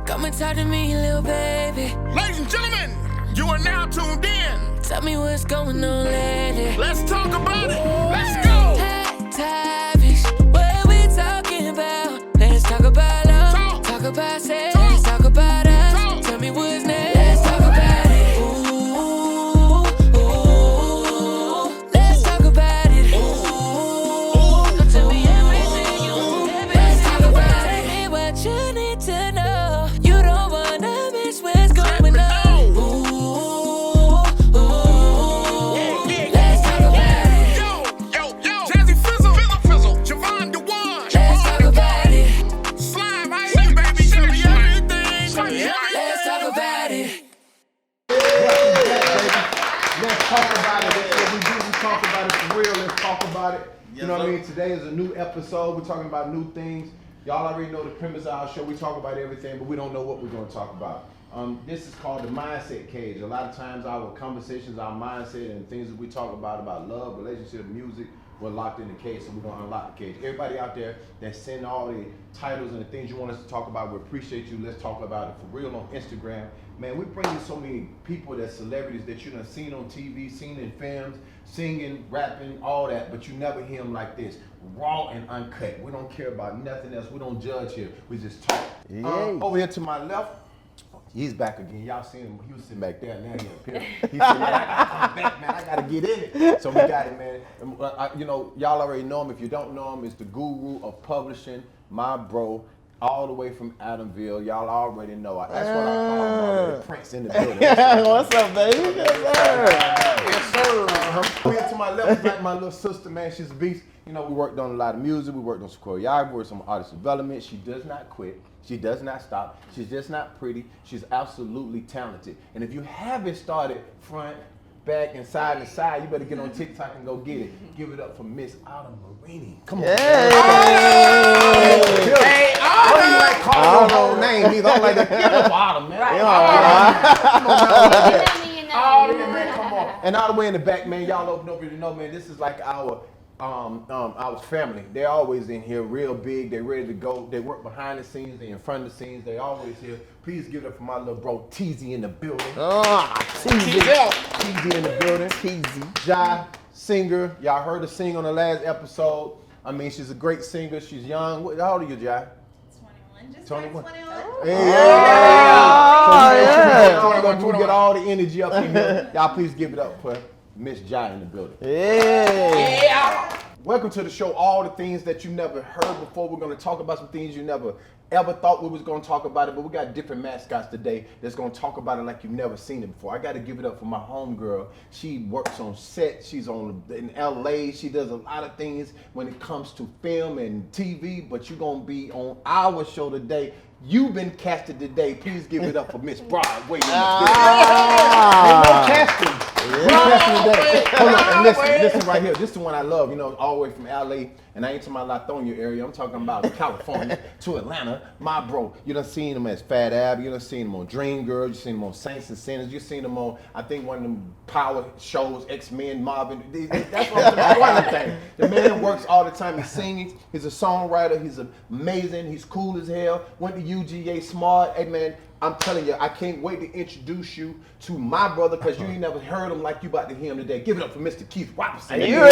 Come and talk to me, little baby. Ladies and gentlemen, you are now tuned in. Tell me what's going on, lady. Let's talk about it. Let's go. Topics, what we talking about? Let's talk about love. Talk about sex. Talk about us. Tell me what's next. Let's talk about it. Ooh, ooh. Let's talk about it. Ooh, tell me everything you want. Let's talk about it. Tell me what you need to know. You don't wanna miss what's going on. Ooh, let's talk about it. Yo, Jazzy Fizzle, Jevon the one. Let's talk about it. Slime, I hear you, baby. Tell me everything. Let's talk about it. Let's talk about it. That's what we do. We talk about it for real. Let's talk about it. You know what I mean? Today is a new episode. We're talking about new things. Y'all already know the premise of our show. We talk about everything, but we don't know what we're going to talk about. This is called the mindset cage. A lot of times our conversations, our mindset, and things that we talk about love, relationship, music, we're locked in the cage, so we're going to unlock the cage. Everybody out there that send all the titles and the things you want us to talk about, we appreciate you. Let's talk about it for real on Instagram. Man, we bring you so many people that's celebrities that you done seen on TV, seen in films, singing, rapping, all that, but you never hear them like this, raw and uncut. We don't care about nothing else. We don't judge here. We just talk. Over here to my left, he's back again. Y'all seen him. He was sitting back there. Now he up here. He's sitting like, I gotta come back, man. I gotta get in it. So we got it, man. And, you know, y'all already know him. If you don't know him, it's the guru of publishing, my bro, all the way from Adamville. Y'all already know. That's what I call him, the Prince in the building. What's up, baby? Yes, sir. Over here to my left is like my little sister, man. She's a beast. You know, we worked on a lot of music. We worked on some choreography, we worked on some artist development. She does not quit. She does not stop. She's just not pretty. She's absolutely talented. And if you haven't started front, back, and side to side, you better get on TikTok and go get it. Give it up for Miss Autumn Marini. Come on. Hey, I don't even like calling your whole name either. I'm like, give it up for Autumn, man. Man, come on. And all the way in the back, man, y'all already know, man, this is like our family. They're always in here real big. They're ready to go. They work behind the scenes. They're in front of the scenes. They always here. Please give it up for my little bro Teezy in the building. Teezy in the building. Jazze, singer. Y'all heard her sing on the last episode. I mean, she's a great singer. She's young. How old are you, Jazze? 21. We get all the energy up in here. Y'all please give it up for Miss Jazze in the building. Yeah. Welcome to the show. All the things that you never heard before. We're going to talk about some things you never ever thought we was going to talk about it, but we got different mascots today that's going to talk about it like you've never seen it before. I got to give it up for my homegirl. She works on set. She's in LA. She does a lot of things when it comes to film and TV, but you're going to be on our show today. You've been casted today. Please give it up for Miss Broadway. Ain't no casting. Hold on, and listen right here. This is the one I love. You know, all the way from LA, and I ain't talking about Lithonia area. I'm talking about California to Atlanta. My bro, you done seen him as Fat Ab. You done seen him on Dreamgirls. You seen him on Saints and Sinners. You seen him on, I think, one of them power shows, X-Men, Marvin. That's what I'm talking about. One thing. The man works all the time. He's singing. He's a songwriter. He's amazing. He's cool as hell. Went to UGA, smart. Hey man, I'm telling you, I can't wait to introduce you to my brother because you ain't never heard him like you about to hear him today. Give it up for Mr. Keith Robinson. Hey. Here we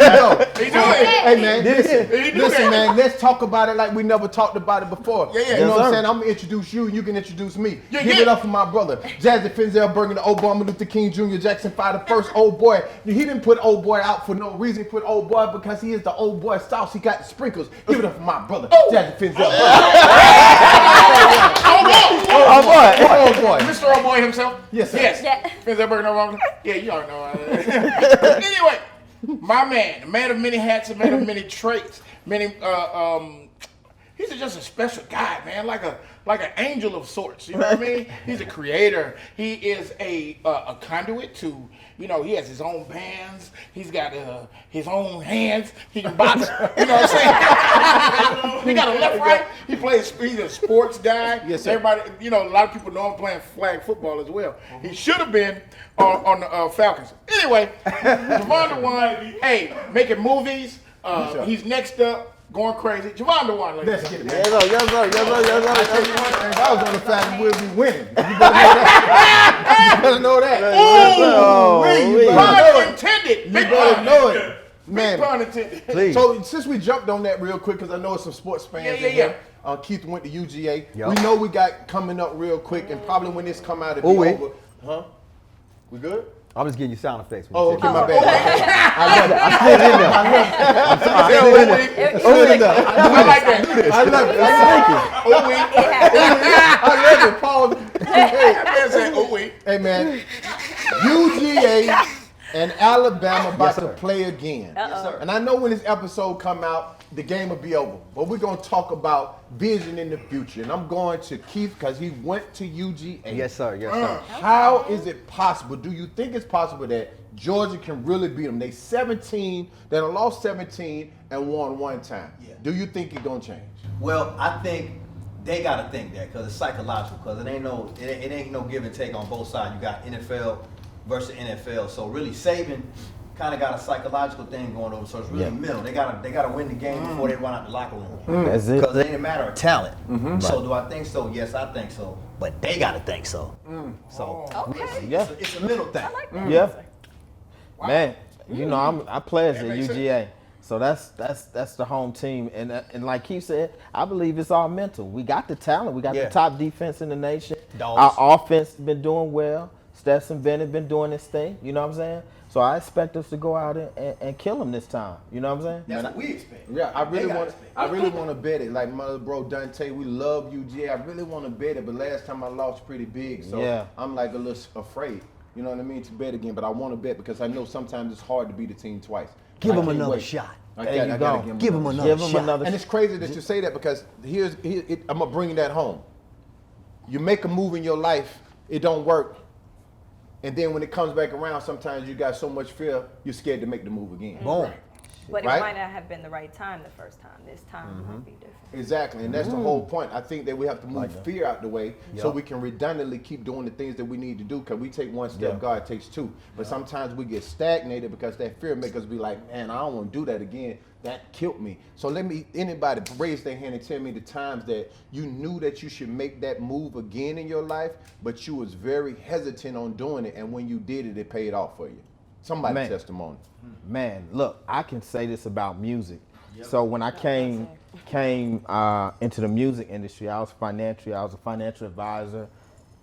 go. Hey man, listen man, let's talk about it like we never talked about it before. You know what I'm saying? I'm gonna introduce you and you can introduce me. Give it up for my brother, Jazze Fenzel Bergen, the old boy, Martin Luther King Jr. Jackson 5, the first old boy. He didn't put old boy out for no reason. He put old boy because he is the old boy sauce. He got the sprinkles. Give it up for my brother, Jazze Fenzel. Old boy. Mr. Old Boy himself? Yes, sir. Yes. Fenzel Bergen, no. Yeah, you already know. Anyway, my man, the man of many hats, a man of many traits, he's just a special guy, man, like an angel of sorts. You know what I mean? He's a creator. He is a conduit to, you know, he has his own bands. He's got his own hands. He can box. You know what I'm saying? He got a left, right. He's a sports guy. Yes, sir. Everybody, you know, a lot of people know him playing flag football as well. He should have been on the Falcons. Anyway, Jevon the one, hey, making movies. He's next up. going crazy. Jevon the one, ladies. Let's get it, man. Yes, sir. Yes, sir. Yes, sir. Yes, I sir. tell you one thing, if I was on the fact we'll be winning. You better know that. You better know Pun it. intended. You Big better pun. know it. Man, Pun intended. Please. so since we jumped on that real quick, because I know it's some sports fans in here. Keith went to UGA. Yup. We know we got coming up real quick, and probably when this come out, it'll be over. Huh? We good? I'm just getting you sound effects. Oh, okay, my bad. I like that. I love it. Paul. Hey, man. UGA and Alabama about to play again. Yes, sir. And I know when this episode come out, the game will be over. But we're going to talk about vision in the future. And I'm going to Keith because he went to UGA. Yes, sir. Yes, sir. How is it possible? Do you think it's possible that Georgia can really beat them? They 17, they done lost 17 and won one time. Yeah. Do you think it's going to change? Well, I think they got to think that because it's psychological. Because it ain't no give and take on both sides. You got NFL versus NFL. So really, Saban kind of got a psychological thing going over. So it's really mental. They gotta win the game before they run out the locker room. That's it. Because it ain't a matter of talent. So do I think so? Yes, I think so. But they gotta think so. So Okay. Yeah. it's a mental thing. I like that. Yeah. Man, you know I pledged That at makes UGA, so that's the home team, and like Keith said, I believe it's all mental. We got the talent, we got the top defense in the nation. Dogs. Our offense been doing well. Stetson Bennett been doing this thing. You know what I'm saying? So I expect us to go out and kill them this time. You know what I'm saying? That's what we expect. Yeah, I They really gotta want. expect. I really want to bet it. Like my little bro Dante, we love UGA. I really want to bet it, but last time I lost pretty big, so Yeah. I'm like a little afraid. You know what I mean, to bet again. But I want to bet because I know sometimes it's hard to beat a team twice. Give I them can't another wait. shot. I There you gotta go. Give them another Give them shot. another. And it's crazy that you say that because I'm gonna bring that home. You make a move in your life, it don't work. And then when it comes back around, sometimes you got so much fear, you're scared to make the move again. Boom. But it Right? might not have been the right time the first time. This time it might be different. Exactly, and that's the whole point. I think that we have to move fear out the way so Yup. we can redundantly keep doing the things that we need to do because we take one step, Yeah. God takes two. But sometimes we get stagnated because that fear makes us be like, man, I don't want to do that again. That killed me. So anybody raise their hand and tell me the times that you knew that you should make that move again in your life, but you was very hesitant on doing it, and when you did it, it paid off for you. Somebody's Man. testimony. Man, look, I can say this about music. So when I came into the music industry, I was a financial advisor,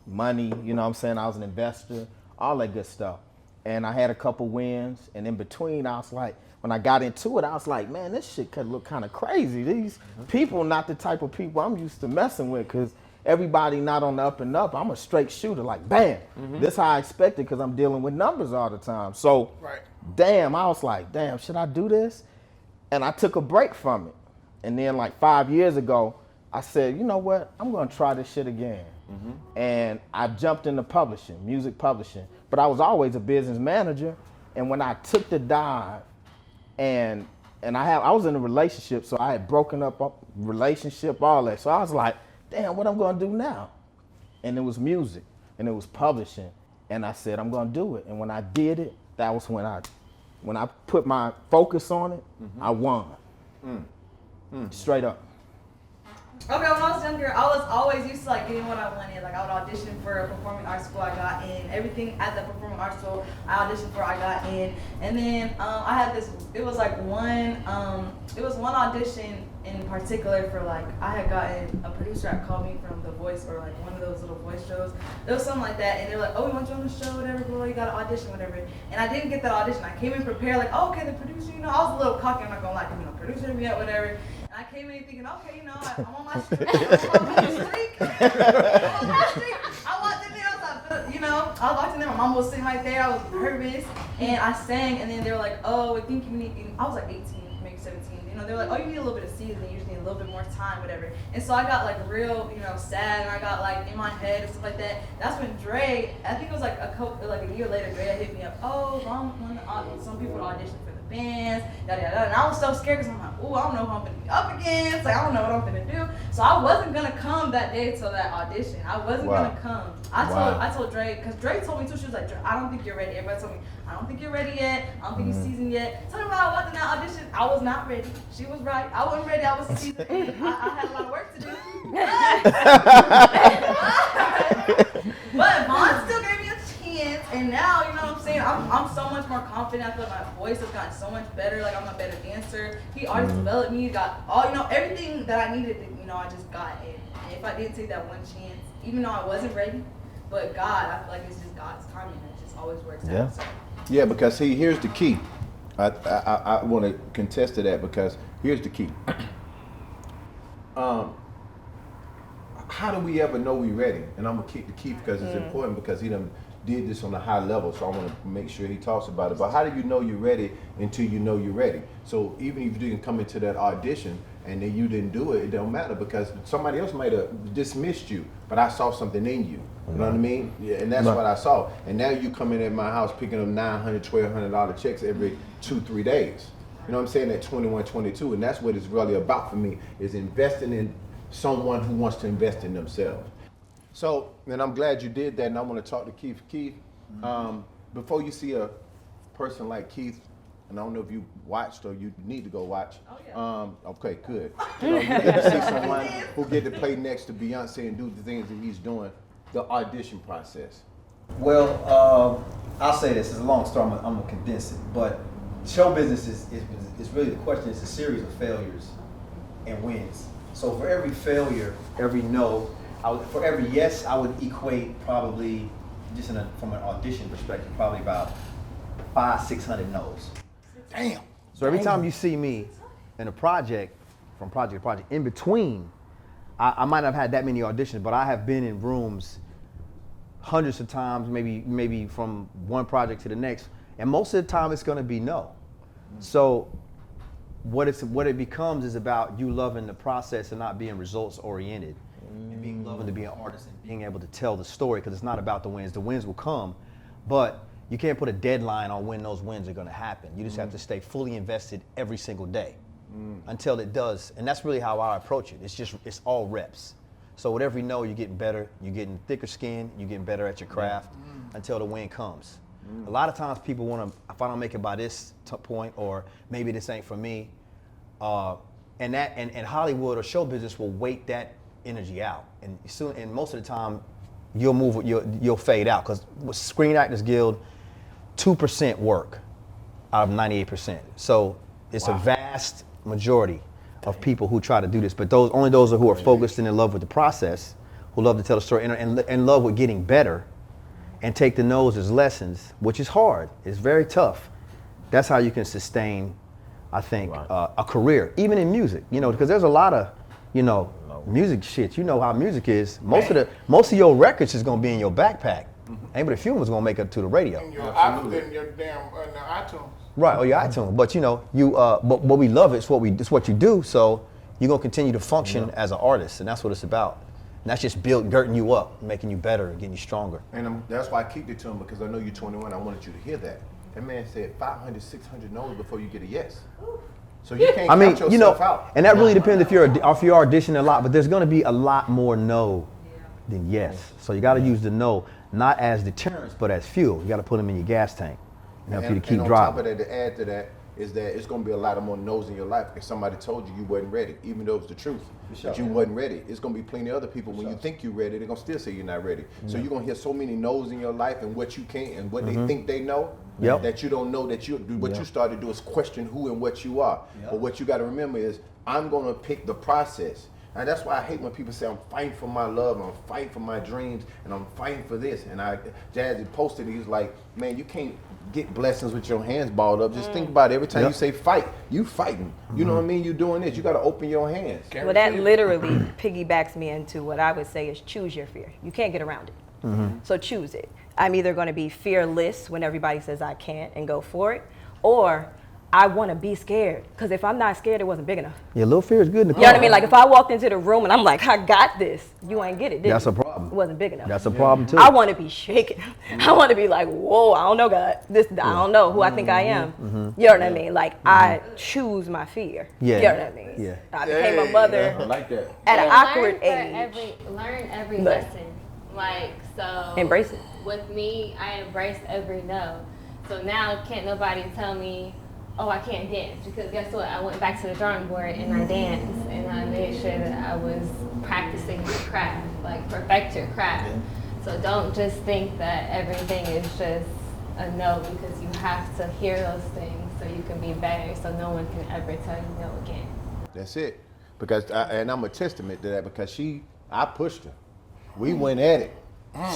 money, you know what I'm saying? I was an investor, all that good stuff. And I had a couple wins, and in between, I was like, when I got into it, I was like, man, this shit could look kind of crazy. These people not the type of people I'm used to messing with, because everybody not on the up and up. I'm a straight shooter, like bam. This how I expect it because I'm dealing with numbers all the time. So damn, I was like, damn, should I do this? And I took a break from it. And then like 5 years ago, I said, you know what? I'm gonna try this shit again. And I jumped into publishing, music publishing. But I was always a business manager. And when I took the dive, and I was in a relationship, so I had broken up a relationship, all that. So I was like, damn, what I'm gonna do now? And it was music, and it was publishing. And I said, I'm gonna do it. And when I did it, that was when I put my focus on it, I won. Straight up. Okay, when I was younger, I was always used to like getting what I wanted. Like I would audition for a performing arts school, I got in. Everything at the performing arts school, I auditioned for, I got in. And then I had this. It was like one audition in particular for like I had gotten a producer that called me from The Voice or like one of those little voice shows. It was something like that, and they were like, "Oh, we want you on the show, whatever, bro. You got to audition, whatever." And I didn't get that audition. I came in prepared, like, "Oh, okay, the producer." You know, I was a little cocky. I'm not gonna lie, because no producer yet, whatever. And I came in thinking, okay, you know, I'm on my streak. I'm on my streak. I walked in there, I was like, you know, I walked in there, my mom was sitting right there, I was nervous, and I sang, and then they were like, oh, I think you need, I was like 18, maybe 17, you know, they were like, oh, you need a little bit of seasoning, you just need a little bit more time, whatever. And so I got like real, you know, sad, and I got like in my head and stuff like that. That's when Dre, I think it was like a year later, Dre hit me up, oh, some people audition for the bands, yada yada. And I was so scared because I'm like, ooh, I don't know who I'm gonna be up against. Like I don't know what I'm gonna do. So I wasn't gonna come that day to that audition. I wasn't gonna come. I told Dre, because Dre told me too. She was like, I don't think you're ready. Everybody told me, I don't think you're ready yet. I don't think you're seasoned yet. Talking about I went to that audition, I was not ready. She was right. I wasn't ready. I was seasoned. I had a lot of work to do. But Vaughn still gave me a chance, and now, you know what I'm saying, I'm so much more confident. I feel like my voice has gotten so much better. Like I'm a better dancer. He already developed me, got all, you know, everything that I needed, you know, I just got it. And if I didn't take that one chance, even though I wasn't ready, but God, I feel like it's just God's timing. It just always works out. So. Yeah, because see, here's the key. I want to contest to that because here's the key. How do we ever know we ready? And I'm gonna keep the key because it's important because he done did this on a high level, so I want to make sure he talks about it. But how do you know you're ready until you know you're ready? So even if you didn't come into that audition and then you didn't do it, it don't matter because somebody else might have dismissed you, but I saw something in you. You know what I mean? Yeah, and that's what I saw. And now you come in at my house picking up $900, $1,200 checks every 2-3 days. You know what I'm saying? At 21, 22, and that's what it's really about for me, is investing in someone who wants to invest in themselves. So, and I'm glad you did that, and I want to talk to Keith. Keith, before you see a person like Keith, and I don't know if you watched or you need to go watch. Oh, yeah. Okay, good. You know, you get to see someone who get to play next to Beyonce and do the things that he's doing, the audition process. Well, I'll say this. It's a long story. I'm gonna condense it. But show business is really the question. It's a series of failures and wins. So for every failure, every no, for every yes, I would equate probably, just from an audition perspective, probably about 500-600 no's. Damn. So every time you see me in a project, from project to project, in between, I might not have had that many auditions, but I have been in rooms hundreds of times, maybe from one project to the next, and most of the time it's going to be no. So what it becomes is about you loving the process and not being results oriented, and being loving to be an artist and being able to tell the story, because it's not about the wins. The wins will come, but you can't put a deadline on when those wins are going to happen. You just have to stay fully invested every single day until it does. And that's really how I approach it. It's all reps. So with every no, you're getting better, you're getting thicker skin, you're getting better at your craft until the win comes. A lot of times people want to, if I don't make it by this point, or maybe this ain't for me, and Hollywood or show business will wait that energy out. And most of the time, you'll fade out, because with Screen Actors Guild, 2% work out of 98%. So it's a vast majority of people who try to do this, but only those who are focused and in love with the process, who love to tell the story and love with getting better, and take the no's as lessons, which is hard. It's very tough. That's how you can sustain, I think, a career, even in music. You know, because there's a lot of, music shit. You know how music is. Most of your records is gonna be in your backpack. Ain't but a few of them's gonna make it to the radio. In your iTunes. Right, or your iTunes. But but we love it. It's what you do. So you're gonna continue to function as an artist, and that's what it's about. And that's just girding you up, making you better, getting you stronger. And that's why I keep it to him, because I know you're 21. I wanted you to hear that. That man said 500, 600 no's before you get a yes. So you can't count yourself out. And that really depends if you're auditioning a lot, but there's gonna be a lot more no than yes. So you gotta use the no, not as deterrence, but as fuel. You gotta put them in your gas tank and help you to keep driving. And on top of that, to add to that, is that it's gonna be a lot of more no's in your life if somebody told you wasn't ready, even though it's the truth. That you wasn't ready. It's gonna be plenty of other people, when you think you're ready, they're gonna still say you're not ready. So you're gonna hear so many no's in your life, and what you can't, and what they think they know, that you don't know that what you start to do is question who and what you are. But what you gotta remember is, I'm gonna pick the process. And that's why I hate when people say, I'm fighting for my love, I'm fighting for my dreams, and I'm fighting for this. And Jazze posted, he was like, man, you can't get blessings with your hands balled up. Just think about it. Every time you say fight, you fighting. You know what I mean? You doing this. You got to open your hands. Well, that literally piggybacks me into what I would say is choose your fear. You can't get around it. So choose it. I'm either going to be fearless when everybody says I can't and go for it, or I want to be scared. Because if I'm not scared, it wasn't big enough. Yeah, a little fear is good in the You know what I mean? Like if I walked into the room and I'm like, I got this, you ain't get it, did That's you? a problem. It wasn't big enough. That's a problem too. I want to be shaken. I want to be like, whoa, I don't know, God. I don't know who I think I am. You know what I mean? Like I choose my fear. Yeah. You know what I mean? Yeah. I became a mother I like that. at an awkward learn age. Learn every But- lesson. Like, so. Embrace it. With me, I embraced every no. So now can't nobody tell me, oh, I can't dance. Because guess what? I went back to the drawing board and I danced. And I made sure that I was practicing my craft. Like, perfect your craft. So don't just think that everything is just a no, because you have to hear those things so you can be better, so no one can ever tell you no again. That's it. Because and I'm a testament to that because I pushed her. We went at it.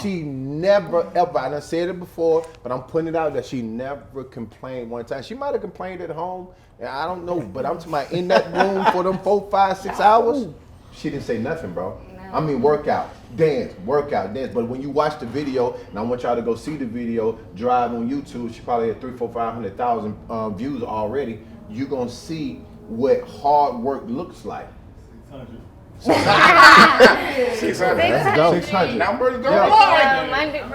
She never ever, and I said it before, but I'm putting it out that she never complained one time. She might have complained at home, and I don't know, but I'm talking about in that room for them 4, 5, 6 hours, she didn't say nothing, bro. I mean, workout, dance. But when you watch the video, and I want y'all to go see the video, Drive on YouTube, she probably had 300,000, 400,000, 500,000 views already. You're gonna see what hard work looks like. 600. Let's go. 600. Numbers don't Yeah. lie.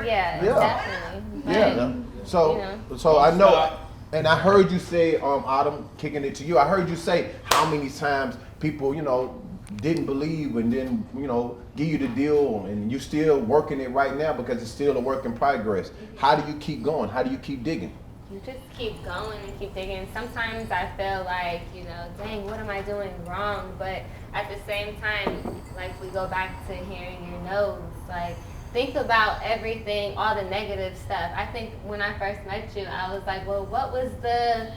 Yeah, Yeah. definitely. But, Yeah. So, you so I know, and I heard you say, Autumn, kicking it to you. I heard you say how many times people, didn't believe and then, give you the deal, and you still working it right now because it's still a work in progress. How do you keep going? How do you keep digging? You just keep going and keep digging. Sometimes I feel like, dang, what am I doing wrong? But at the same time, like we go back to hearing your no's, like think about everything, all the negative stuff. I think when I first met you, I was like, well, what was the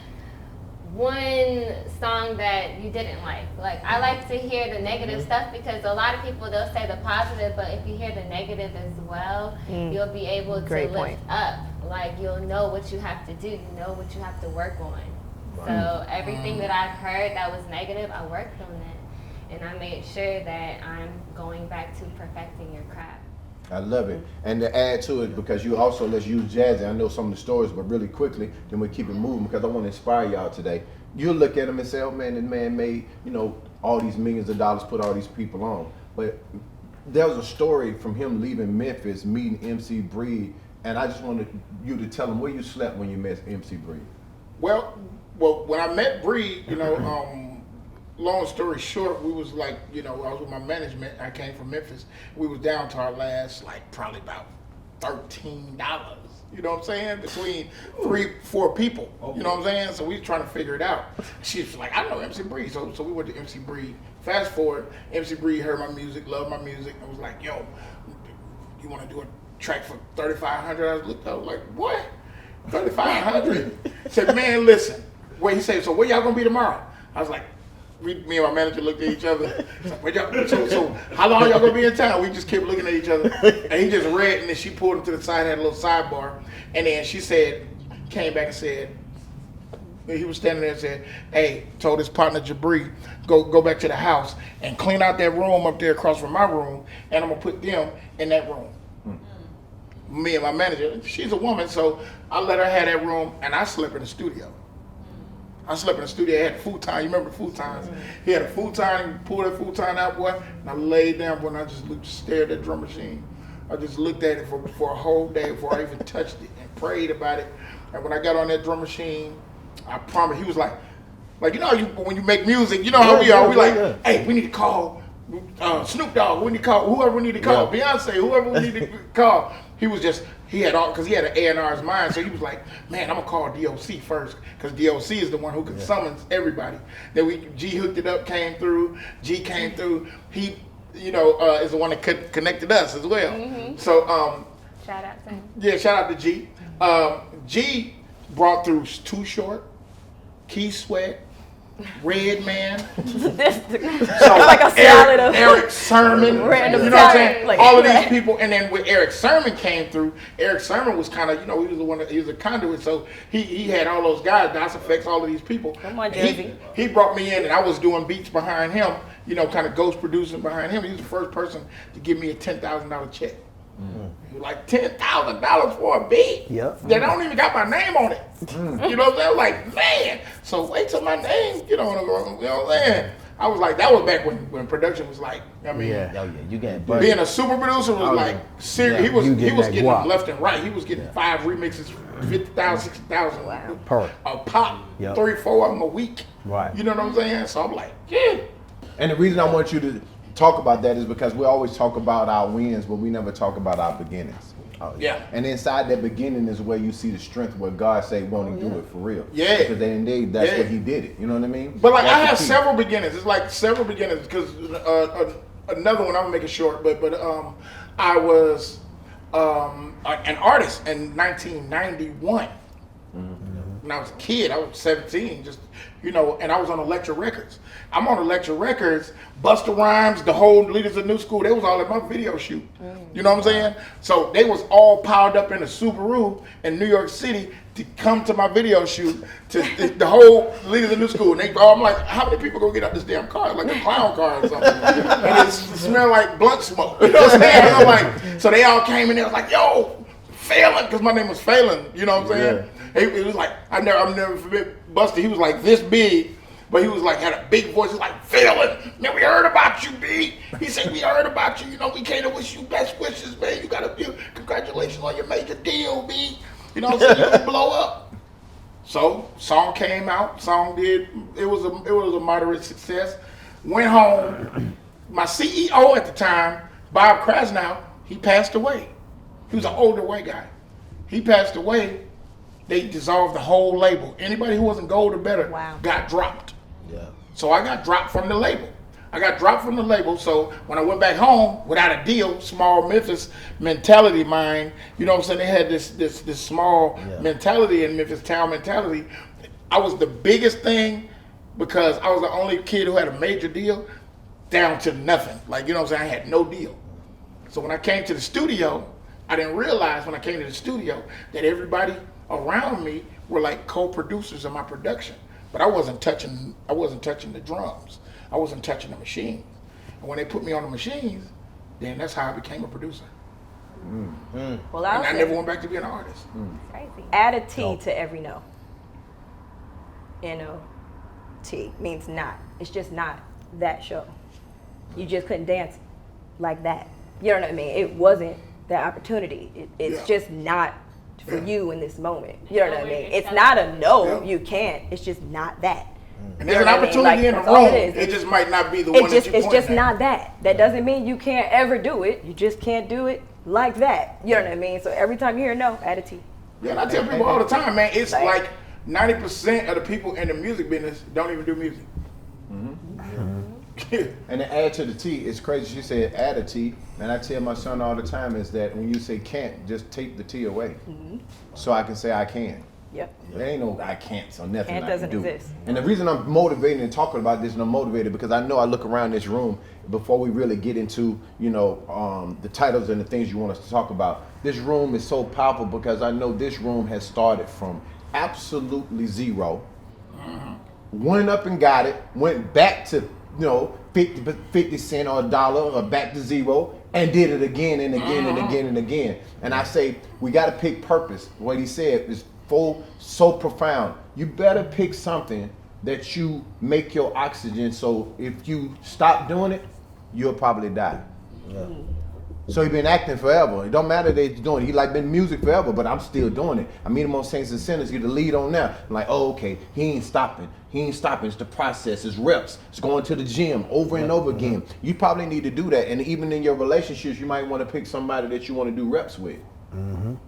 one song that you didn't like? Like, I like to hear the negative stuff because a lot of people, they'll say the positive, but if you hear the negative as well, you'll be able to Great lift point. up. Like, you'll know what you have to do. You know what you have to work on. So everything that I've heard that was negative, I worked on it. And I made sure that I'm going back to perfecting your craft. I love it. And to add to it, because you also, let's use Jazze. I know some of the stories, but really quickly, then we keep it moving because I want to inspire y'all today. You'll look at him and say, oh man, this man made, all these millions of dollars, put all these people on. But there was a story from him leaving Memphis, meeting MC Breed, and I just wanted you to tell him where you slept when you met MC Breed. Well, when I met Breed, long story short, we was like, I was with my management. I came from Memphis. We was down to our last, probably about $13. You know what I'm saying? Between 3-4 people. You know what I'm saying? So we was trying to figure it out. She was like, I know MC Breed. So we went to MC Breed. Fast forward, MC Breed heard my music, loved my music, and was like, yo, you want to do a track for $3,500? I looked up like, what? $3,500? Said, man, listen. He said, so where y'all gonna be tomorrow? I was like, me and my manager looked at each other. So how long y'all gonna be in town? We just kept looking at each other. And he just read, and then she pulled him to the side, had a little sidebar. And then she came back and said, he was standing there and said, hey, told his partner Jabri, go back to the house and clean out that room up there across from my room, and I'm gonna put them in that room. Me and my manager, she's a woman, so I let her have that room, and I slept in the studio. I slept in the studio. I had a futon. You remember the futons? He had a futon. He pulled that futon out, boy, and I laid down, boy, and I just stared at the drum machine. I just looked at it for a whole day before I even touched it and prayed about it. And when I got on that drum machine, I promise, he was like when you make music, you know how we are. We hey, we need to call Snoop Dogg. We need to call whoever we need to call. Beyonce, whoever we need to call. He had an A&R's mind, so he was like, man, I'm gonna call DOC first, because DOC is the one who can summons everybody. Then G hooked it up, came through, G came through. He, is the one that connected us as well. Mm-hmm. So, Shout out to him. Yeah, shout out to G. G brought through Too Short, Key Sweat, Red Man. Like a salad of Eric Sermon. random You know what I'm saying? Like, all of these people, and then when Eric Sermon came through, Eric Sermon was kind of, he was the one he was a conduit, so he had all those guys, DOS Effects, all of these people. Come on, Jazzy. He brought me in, and I was doing beats behind him, kind of ghost producing behind him. He was the first person to give me a $10,000 check. Like $10,000 for a beat. Yep. That I don't even got my name on it. You know what I'm saying? Like, man. So wait till my name, you know what I'm saying? I was like, that was back when production was like, I mean, You getting being a super producer was like serious. He was that getting guap. them left and right. He was getting 5 remixes, 50,000, 60,000 Per. a pop, Yep. 3, 4 of them a week. Right. You know what I'm saying? So I'm like, yeah. And the reason I want you to talk about that is because we always talk about our wins, but we never talk about our beginnings. Yeah. And inside that beginning is where you see the strength where God say, won't he do it for real? Yeah. Because indeed, that's Yeah. where he did it. You know what I mean? But like That's I the have key. several beginnings. It's like several beginnings because another one I'm gonna make it short. But I was an artist in 1991. When I was a kid, I was 17, just and I was on Electra Records. I'm on Electra Records. Busta Rhymes, the whole Leaders of New School, they was all at my video shoot. You know what I'm saying? So they was all piled up in a Subaru in New York City to come to my video shoot. To the whole Leaders of New School. And I'm like, how many people gonna get out this damn car? Like a clown car or something. And it smelled like blunt smoke. You know what I'm saying? And I'm like, so they all came in there. I was like, yo, Phelan, because my name was Phelan. You know what I'm saying? It was like I'll never forget Busta. He was like this big, but he was like had a big voice. He was like, Phelan, man, we heard about you, B. He said we heard about you. We came to wish you best wishes, man. You got a congratulations on your major deal, B. You know what I'm saying? You're gonna blow up. So song came out. Song did. It was a moderate success. Went home. My CEO at the time, Bob Krasnow, he passed away. He was an older white guy. He passed away. They dissolved the whole label. Anybody who wasn't gold or better got dropped. Yeah. So I got dropped from the label. So when I went back home without a deal, small Memphis mentality mind, you know what I'm saying? They had this small mentality in Memphis, town mentality. I was the biggest thing because I was the only kid who had a major deal down to nothing. Like, you know what I'm saying? I had no deal. So when I came to the studio, I didn't realize when I came to the studio that everybody around me were like co-producers of my production, but I wasn't touching the drums. I wasn't touching the machines. And when they put me on the machines, then that's how I became a producer. Well, And I never went back to being an artist. Crazy. Add a T to every no. N-O-T means not. It's just not that show. You just couldn't dance like that. You know what I mean? It wasn't that opportunity. It's just not for you in this moment. You know what I mean? It's not a no, you can't. It's just not that. And there's an opportunity in the room. It just might not be the one that you It's just at. not that. That doesn't mean you can't ever do it. You just can't do it like that. You know what I mean? So every time you hear no, add a T. Yeah, and I tell people all the time, man, it's like 90% of the people in the music business don't even do music. And to add to the T, it's crazy. She said add a T, and I tell my son all the time is that when you say can't, just take the T away, so I can say I can. Yep. There ain't no I can't, so nothing Can't I doesn't can do. exist. And the reason I'm motivated and talking about this, and I'm motivated because I know I look around this room before we really get into the titles and the things you want us to talk about. This room is so powerful because I know this room has started from absolutely zero, went up and got it, went back to 50 cent or $1 or back to zero, and did it again and again and again and again. And I say we got to pick purpose. What he said is so profound. You better pick something that you make your oxygen. So if you stop doing it, you'll probably die. Yeah. So he been acting forever. It don't matter that he's doing it. He like been music forever, but I'm still doing it. I meet him on Saints and Sinners, get the lead on now. I'm like, oh, okay, he ain't stopping. It's the process, it's reps. It's going to the gym over and over again. You probably need to do that. And even in your relationships, you might want to pick somebody that you want to do reps with.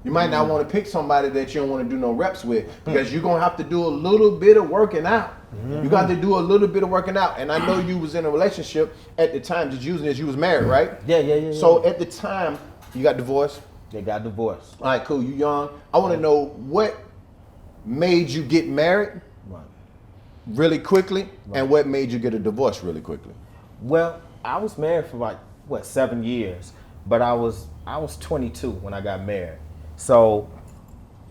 You might not want to pick somebody that you don't want to do no reps with because you're going to have to do a little bit of working out. You got to do a little bit of working out. And I know you was in a relationship at the time, just using this, you was married, right? Yeah. So at the time, you got divorced? They got divorced. All right, cool, you young. I want to know what made you get married really quickly and what made you get a divorce really quickly? Well, I was married for 7 years, but I was 22 when I got married. So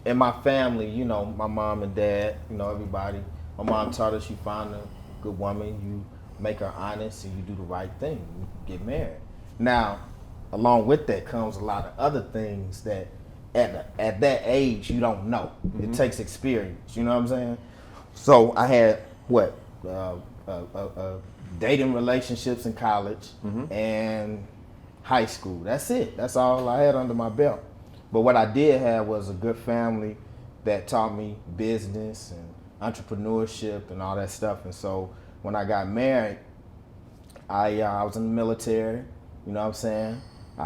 in my family, my mom and dad, everybody, my mom taught us you find a good woman, you make her honest and you do the right thing, you get married. Now, along with that comes a lot of other things that at that age you don't know. It takes experience. You know what I'm saying? So I had dating relationships in college and high school. That's it. That's all I had under my belt. But what I did have was a good family that taught me business and entrepreneurship and all that stuff. And so when I got married, I was in the military. You know what I'm saying?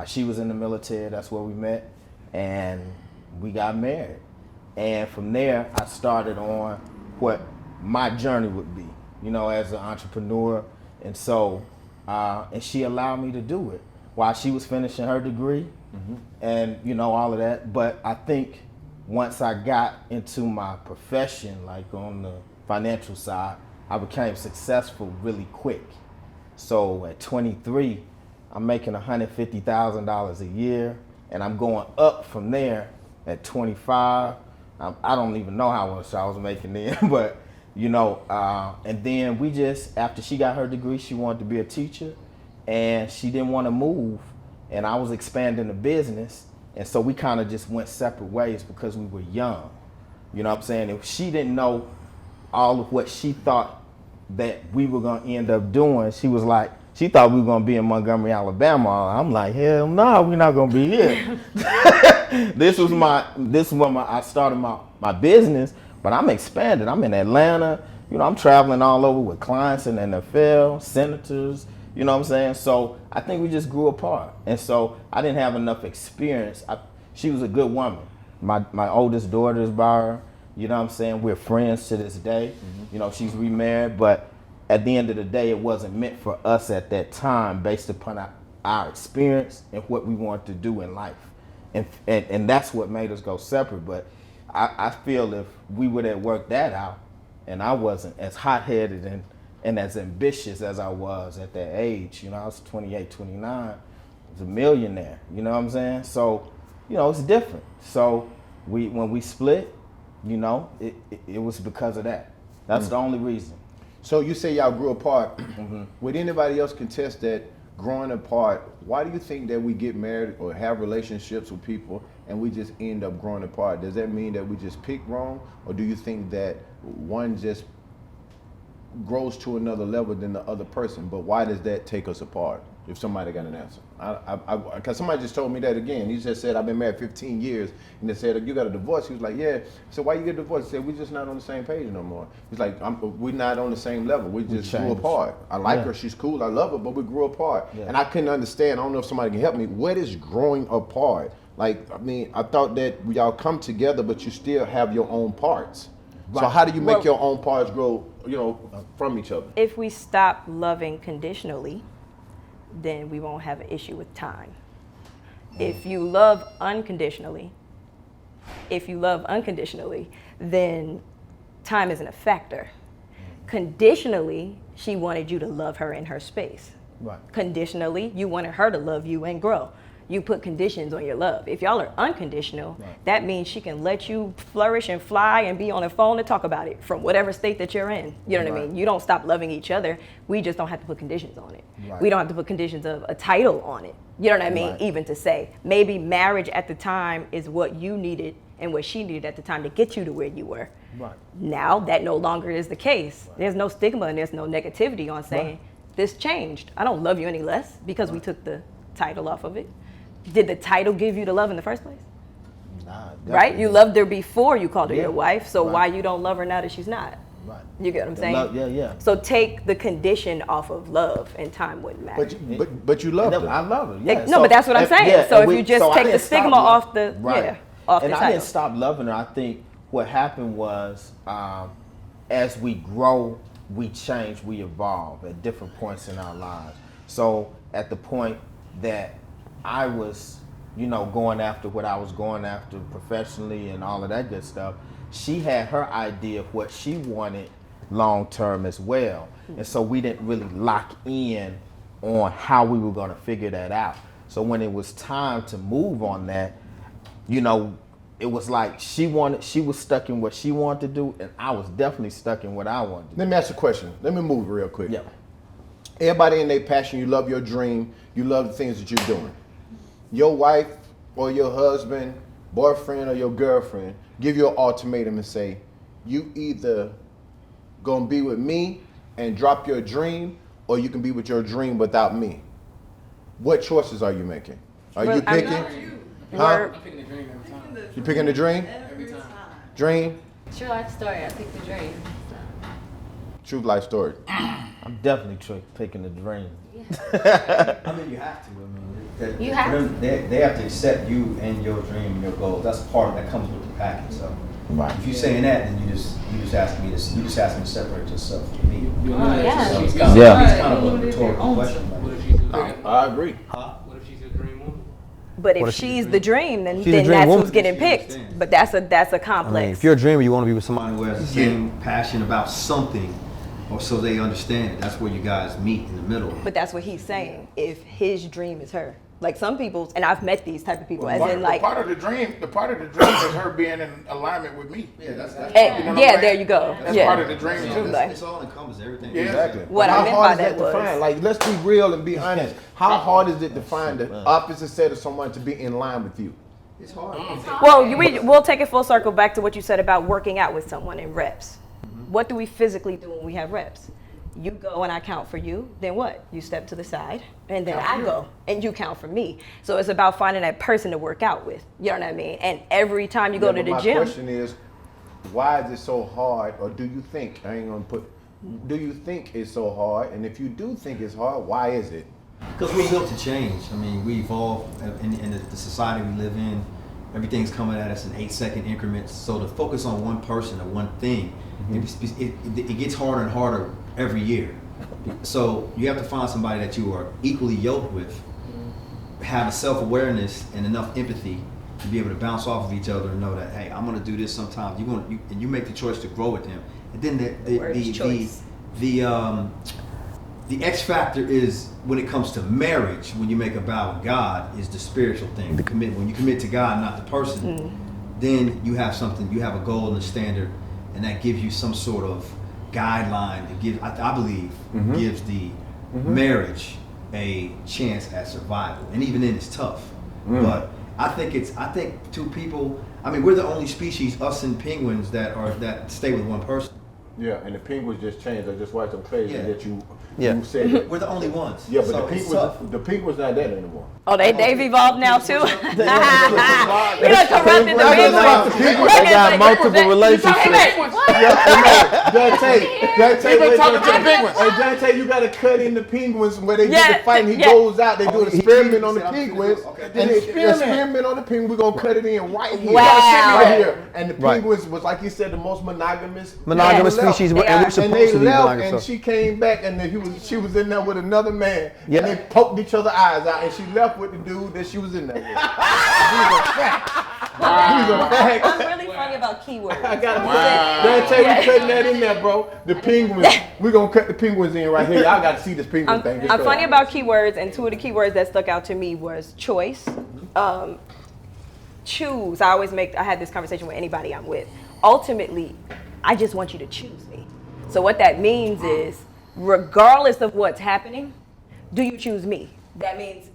She was in the military. That's where we met. And we got married. And from there, I started on what my journey would be, you know, as an entrepreneur. And so, and she allowed me to do it while she was finishing her degree and, you know, all of that. But I think once I got into my profession, like on the financial side, I became successful really quick. So at 23, I'm making $150,000 a year, and I'm going up from there at 25. I don't even know how much I was making then, but you know, and then we just, after she got her degree, she wanted to be a teacher, and she didn't want to move, and I was expanding the business, and so we kind of just went separate ways because we were young. You know what I'm saying? If she didn't know all of what she thought that we were going to end up doing, she was like, she thought we were going to be in Montgomery, Alabama. I'm like, hell no, we're not going to be here. This is when I started my business, but I'm expanded. I'm in Atlanta. You know, I'm traveling all over with clients in the NFL, senators, you know what I'm saying? So I think we just grew apart. And so I didn't have enough experience. She was a good woman. My oldest daughter is by her. You know what I'm saying? We're friends to this day. You know, she's remarried, but at the end of the day, it wasn't meant for us at that time based upon our experience and what we wanted to do in life. And that's what made us go separate. But I feel if we would have worked that out and I wasn't as hot-headed and as ambitious as I was at that age, you know, I was 28, 29, I was a millionaire, you know what I'm saying? So, you know, it's different. So when we split, you know, it was because of that. That's the only reason. So you say y'all grew apart. Would anybody else contest that growing apart? Why do you think that we get married or have relationships with people and we just end up growing apart? Does that mean that we just pick wrong, or do you think that one just grows to another level than the other person? But why does that take us apart? If somebody got an answer, because somebody just told me that again. He just said, I've been married 15 years, and they said, you got a divorce. He was like, yeah. So why you get divorced? He said, we're just not on the same page no more. He's like, we're not on the same level. We just grew apart. I like her, she's cool, I love her, but we grew apart. And I couldn't understand. I don't know if somebody can help me. What is growing apart? Like, I mean, I thought that y'all come together, but you still have your own parts. So how do you make your own parts grow, you know, from each other? If we stop loving conditionally, then we won't have an issue with time. If you love unconditionally, then time isn't a factor. Conditionally, she wanted you to love her in her space. Right. Conditionally, you wanted her to love you and grow. You put conditions on your love. If y'all are unconditional, that means she can let you flourish and fly and be on the phone and talk about it from whatever state that you're in. You know what I mean? You don't stop loving each other. We just don't have to put conditions on it. We don't have to put conditions of a title on it. You know what I mean? Even to say, maybe marriage at the time is what you needed and what she needed at the time to get you to where you were. Now that no longer is the case. There's no stigma and there's no negativity on saying, this changed. I don't love you any less because we took the title off of it. Did the title give you the love in the first place? Nah, right? You loved her before you called her your wife, so why you don't love her now that she's not? Right. You get what I'm saying? Yeah. So take the condition off of love and time wouldn't matter. But you love her. I love her. Yeah. No, but that's what I'm saying. Yeah, so if you just take the stigma off the off and the I title. didn't stop loving her. I think what happened was as we grow, we change, we evolve at different points in our lives. So at the point that I was, you know, going after what I was going after professionally and all of that good stuff, she had her idea of what she wanted long term as well. And so we didn't really lock in on how we were going to figure that out. So when it was time to move on that, you know, it was like she was stuck in what she wanted to do, and I was definitely stuck in what I wanted to do. Let me ask you a question. Let me move real quick. Yeah. Everybody in their passion, you love your dream, you love the things that you're doing. your wife or your husband, boyfriend or your girlfriend give you an ultimatum and say, you either gonna be with me and drop your dream, or you can be with your dream without me. What choices are you making? Are you picking? Huh? I'm picking the dream every time. You picking the dream? Every time. Dream? True life story. I picked the dream. Truth life story. I'm definitely picking the dream. I mean, you have to. I mean, You have to. They have to accept you and your dream and your goals. That's part that comes with the package. So, Right. if you're saying that, then you just ask me to separate yourself from me. Yeah. She's got Yeah. It's kind of a rhetorical question. What if she's a I agree. What if she's a dream woman? But if she's the dream, then She's the dream that's woman. who's getting She picked. understands. But that's a I complex. mean, if you're a dreamer, you want to be with somebody. Somebody who has the same passion about something, or so they understand it. That's where you guys meet in the middle. But that's what he's saying. If his dream is her, like some people's, and I've met these type of people, as Part, in like, part of the dream is her being in alignment with me. Yeah, that's and, You know what I'm yeah, saying? there you go. That's yeah. part of the dream too. Like- It's all encompasses everything. Yeah. Exactly. What But I how meant hard by is that that to was- find? Like, let's be real and be honest. How hard is it to find the opposite set of someone to be in line with you? It's hard. Well, we'll take it full circle back to what you said about working out with someone in reps. What do we physically do when we have reps? You go and I count for you, then what? You step to the side, and then I go, and you count for me. So it's about finding that person to work out with. You know what I mean? And every time you go to the my gym, question is, why is it so hard? Or do you think, do you think it's so hard? And if you do think it's hard, why is it? Because we're built to change. I mean, we evolve in the society we live in. Everything's coming at us in 8-second increments. So to focus on one person or one thing, it gets harder and harder every year. So you have to find somebody that you are equally yoked with, have a self-awareness and enough empathy to be able to bounce off of each other and know that, hey, I'm going to do this sometimes. And you make the choice to grow with them. And then the X factor is when it comes to marriage, when you make a vow with God, is the spiritual thing. The commitment. When you commit to God, not the person, then you have something, you have a goal and a standard, and that gives you some sort of guideline. It gives, I believe, gives the marriage a chance at survival. And even then, it's tough. But I think two people. I mean, we're the only species, us and penguins, that stay with one person. Yeah, and the penguins just changed. I just watched them crazy Yeah. that you Yeah. said that. We're the only ones. Yeah, but So it's tough. the penguins not that anymore. oh, they've evolved now too. You done corrupted the Penguins- penguins. They got multiple relationships. Dante, He been talking to the penguins. Hey, Dante, you gotta cut in the penguins where they Yeah, do the fight and he yeah. goes out, they do an experiment on the said, I'm penguins. finna do it. And Okay. the experiment on the penguin, we're gonna cut it in right here. Wow. Right here. And the Right. penguins was, like you said, the most monogamous Species, They and are. we're and supposed they to be left, like and she came back, and then she was in there with another man, Yeah. and they poked each other's eyes out, and she left with the dude that she was in there with. These are facts. These are facts. I'm really funny about keywords. I gotta Dante, we cutting that in there, bro. The penguins, we gonna cut the penguins in right here. Y'all gotta see this penguin thing. I'm funny about keywords, and two of the keywords that stuck out to me was choice, choose. I had this conversation with anybody I'm with. Ultimately, I just want you to choose me. So what that means is, regardless of what's happening, do you choose me? That means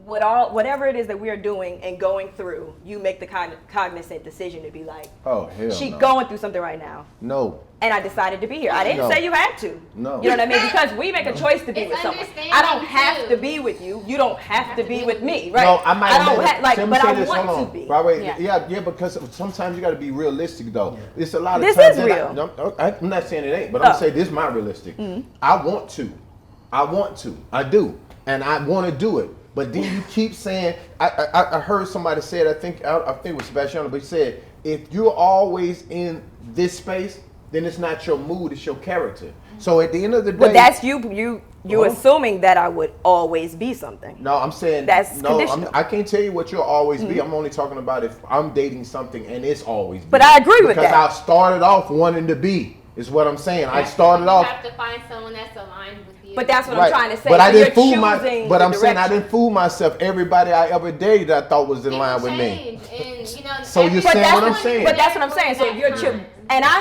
whatever it is that we're doing and going through, you make the cognizant decision to be like, Oh, hell she no. going through something right now. No. And I decided to be here. I didn't No. say you had to. No. You know what I mean? Because we make a choice to be It's with someone. understanding I don't have too. to be with you. You don't have to be with me, right? No, I might don't have like, let me but say I this, want hold to on. be. Right, Yeah. yeah, because sometimes you got to be realistic though. It's a lot of This times is that real. I'm not saying it ain't, but Oh. I'm saying this is my realistic. I want to, I do, and I want to do it. But then you keep saying, I heard somebody say it. I think it was Sebastiano, but he said, if you're always in this space, then it's not your mood, it's your character. So at the end of the day, But that's you assuming that I would always be something. no, I'm saying That's no. conditional. I can't tell you what you'll always be. I'm only talking about if I'm dating something and it's always. But be. I agree with because that. I started off wanting to be. Is what I'm saying. I started You off. have to find someone that's aligned with you. But that's what Right. I'm trying to say. But I So didn't you're fool my. choosing But the I'm saying I direction. didn't fool myself. Everybody I ever dated, I thought was in Things line with me. change, and, you know, So you're every- saying what I'm everyone saying. But that's what I'm saying. So for you're that time. And I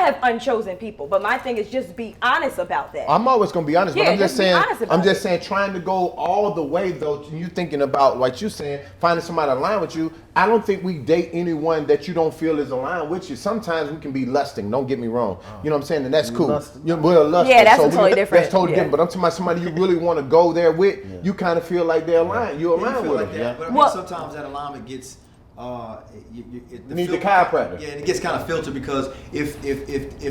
have unchosen people, but my thing is just be honest about that. I'm always gonna be honest, but Yeah, I'm just just be saying. honest about I'm just it. saying, trying to go all the way though. You thinking about like you saying, finding somebody aligned with you. I don't think we date anyone that you don't feel is aligned with you. Sometimes we can be lusting. Don't get me wrong. You know what I'm saying, and that's cool. We're lusting. Yeah, that's totally different. That's totally Yeah. different. But I'm talking about somebody you really want to go there with. You kind of feel like they're aligned. You're You aligned feel with like them. that, but I mean, Well- sometimes that alignment gets. You need the chiropractor. Yeah, and it gets kind of filtered because if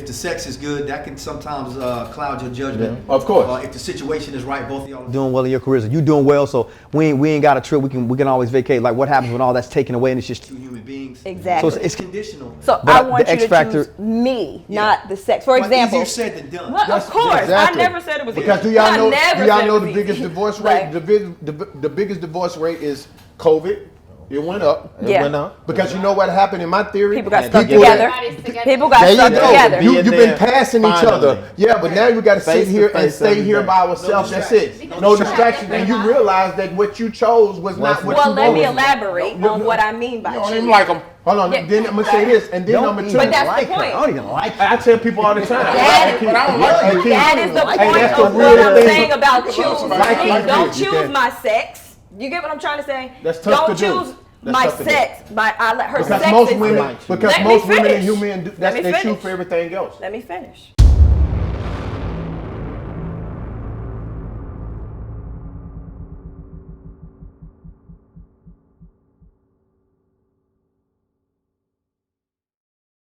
the sex is good, that can sometimes cloud your judgment. Yeah, of course. If the situation is right, both of y'all are Doing well in your careers. You doing well, so we ain't got a trip. We can always vacate. Like what happens when all that's taken away and it's just two human beings. Exactly. So It's conditional. So But I want the you to X factor- choose me, not the sex. For But example, easier said than done. well, of course, Exactly. I never said it was Because easy. do y'all I know? never Do y'all said it know was the easy. biggest divorce rate? Like, The biggest divorce rate is COVID. It went up. Yeah. It went up. Because you know what happened in my theory? people got Yeah, stuck people- together. Everybody's together. People got There you stuck go. together. You've been there passing each finally. other. Yeah, but now we got to sit Face to here and face stay every here day. by ourselves. That's it. distractions. No No distractions. And you realize that what you chose was not what Well, you let me wanted. elaborate on what I mean by You don't choose. even like them. Hold on. Yeah. Then I'm gonna say this, and then number two. But that's like the her. point. I don't even like her. I tell people all the time. That- but I don't like you. That is the Hey, point that's the of real what I'm thing. saying about Like choose somebody me. like Don't you. You choose can't- my sex. You get what I'm trying to say? That's tough Don't to do. choose That's my tough to do. sex. Her Because sex most is women, Let me and finish. you men, Let me they shoot finish. for everything else. Let me finish.